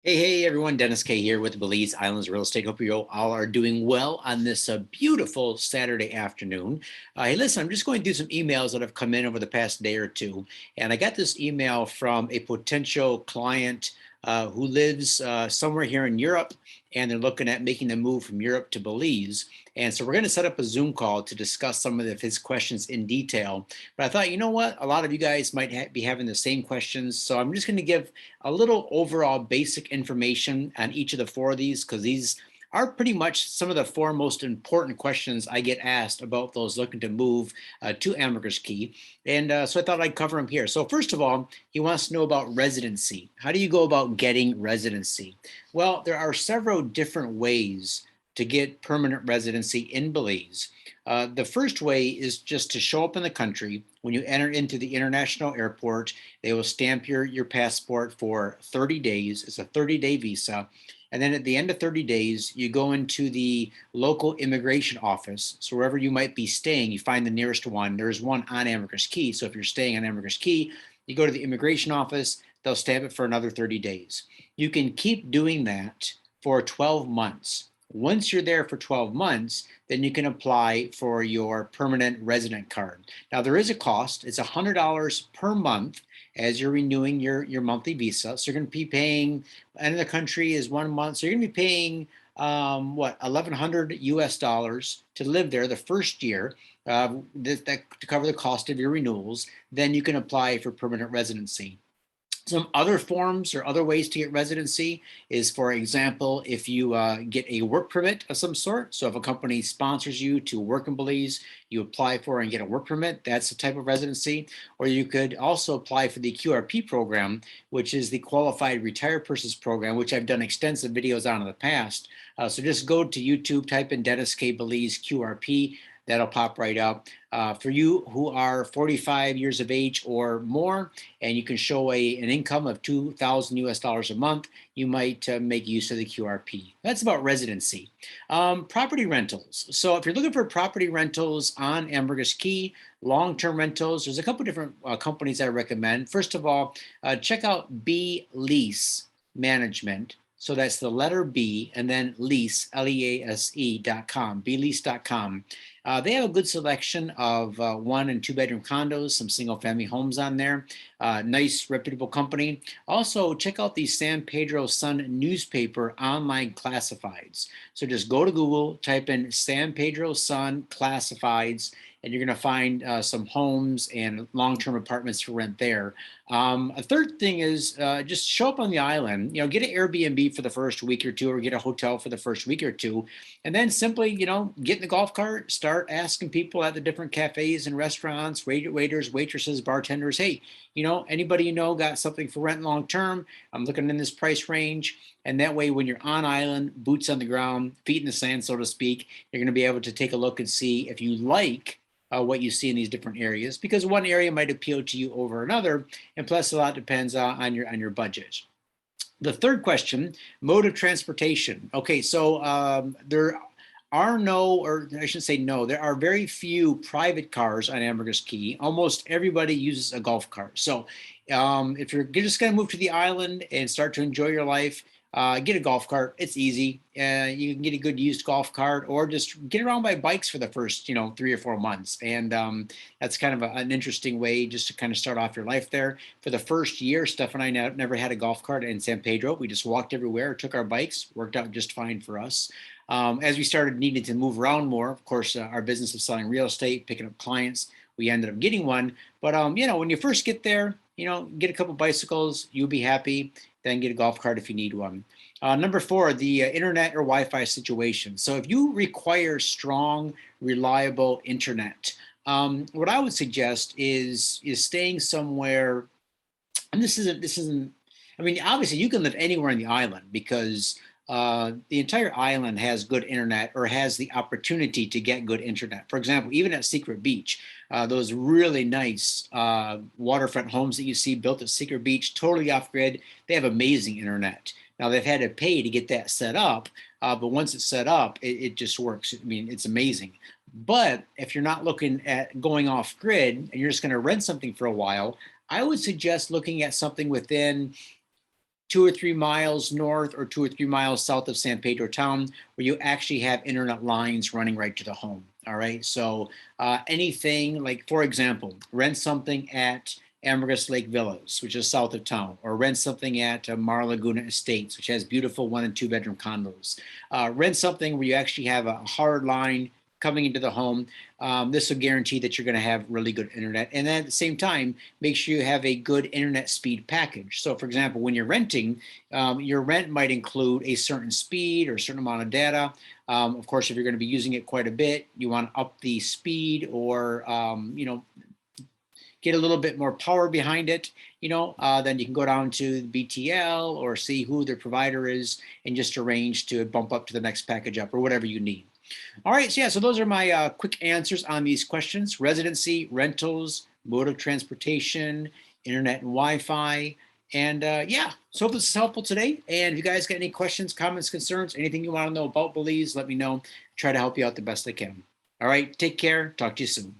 Hey, everyone, Dennis Kaye here with Belize Islands Real Estate. Hope you all are doing well on this beautiful Saturday afternoon. Hey, listen, I'm just going through some emails that have come in over the past day or two, and I got this email from a potential client who lives somewhere here in Europe, and they're looking at making the move from Europe to Belize. And so we're going to set up a Zoom call to discuss some of his questions in detail. But I thought, you know what? A lot of you guys might be having the same questions. So I'm just going to give a little overall basic information on each of the four of these, because these are pretty much some of the four most important questions I get asked about those looking to move to Ambergris Caye. And so I thought I'd cover them here. So first of all, he wants to know about residency. How do you go about getting residency? Well, there are several different ways to get permanent residency in Belize. The first way is just to show up in the country. When you enter into the international airport, they will stamp your passport for 30 days. It's a 30-day visa. And then at the end of 30 days, you go into the local immigration office. So wherever you might be staying, you find the nearest one. There's one on Ambergris Caye. So if you're staying on Ambergris Caye, you go to the immigration office, they'll stamp it for another 30 days. You can keep doing that for 12 months. Once you're there for 12 months, then you can apply for your permanent resident card. Now, there is a cost. It's $100 per month as you're renewing your monthly visa. So you're going to be paying, and the country is 1 month. So you're going to be paying, 1,100 US dollars to live there the first year to cover the cost of your renewals. Then you can apply for permanent residency. Some other forms or other ways to get residency is, for example, if you get a work permit of some sort. So if a company sponsors you to work in Belize, you apply for and get a work permit. That's a type of residency. Or you could also apply for the QRP program, which is the Qualified Retired Persons Program, which I've done extensive videos on in the past. So just go to YouTube, type in Dennis Kaye Belize QRP. That'll pop right up. For you who are 45 years of age or more, and you can show an income of 2,000 US dollars a month, you might make use of the QRP. That's about residency. Property rentals. So if you're looking for property rentals on Ambergris Caye, long-term rentals, there's a couple different companies I recommend. First of all, check out Belize Management. So that's the letter B and then lease, Lease.com, belease.com. They have a good selection of 1 and 2 bedroom condos, some single family homes on there. Nice, reputable company. Also, check out the San Pedro Sun newspaper online classifieds. So just go to Google, type in San Pedro Sun classifieds, and you're going to find some homes and long-term apartments for rent there. A third thing is just show up on the island, get an Airbnb for the first week or two, or get a hotel for the first week or two, and then simply, get in the golf cart, start asking people at the different cafes and restaurants, waiters, waitresses, bartenders, hey, anybody got something for rent long-term? I'm looking in this price range. And that way, when you're on island, boots on the ground, feet in the sand, so to speak, you're going to be able to take a look and see if you like what you see in these different areas, because one area might appeal to you over another, and plus a lot depends on your budget. The third question, mode of transportation. Okay, so there are no, or I shouldn't say no, there are very few private cars on Ambergris Caye. Almost everybody uses a golf cart. So if you're just going to move to the island and start to enjoy your life, get a golf cart. It's easy. You can get a good used golf cart, or just get around by bikes for the first, 3 or 4 months. And that's kind of an interesting way just to kind of start off your life there. For the first year, Steph and I never had a golf cart in San Pedro. We just walked everywhere, took our bikes, worked out just fine for us. As we started needing to move around more, of course, our business of selling real estate, picking up clients, we ended up getting one. But, when you first get there, get a couple bicycles, you'll be happy. Then get a golf cart if you need one. Number 4, the internet or Wi-Fi situation. So if you require strong, reliable internet, what I would suggest is staying somewhere. And this isn't. I mean, obviously you can live anywhere on the island, because the entire island has good internet, or has the opportunity to get good internet. For example, even at Secret Beach, those really nice waterfront homes that you see built at Secret Beach, totally off grid, they have amazing internet. Now, they've had to pay to get that set up, but once it's set up, it just works. I mean, it's amazing. But if you're not looking at going off grid and you're just going to rent something for a while, I would suggest looking at something within 2 or 3 miles north or 2 or 3 miles south of San Pedro town, where you actually have internet lines running right to the home. All right. So anything like, for example, rent something at Ambergris Lake Villas, which is south of town, or rent something at Mar Laguna Estates, which has beautiful 1 and 2 bedroom condos. Rent something where you actually have a hard line coming into the home. This will guarantee that you're going to have really good internet. And then at the same time, make sure you have a good internet speed package. So, for example, when you're renting, your rent might include a certain speed or a certain amount of data. Of course, if you're going to be using it quite a bit, you want to up the speed or, get a little bit more power behind it, then you can go down to the BTL or see who their provider is and just arrange to bump up to the next package up or whatever you need. All right, so yeah, so those are my quick answers on these questions: residency, rentals, mode of transportation, internet and Wi-Fi. And yeah, so hope this is helpful today. And if you guys got any questions, comments, concerns, anything you want to know about Belize, let me know. Try to help you out the best I can. All right, take care. Talk to you soon.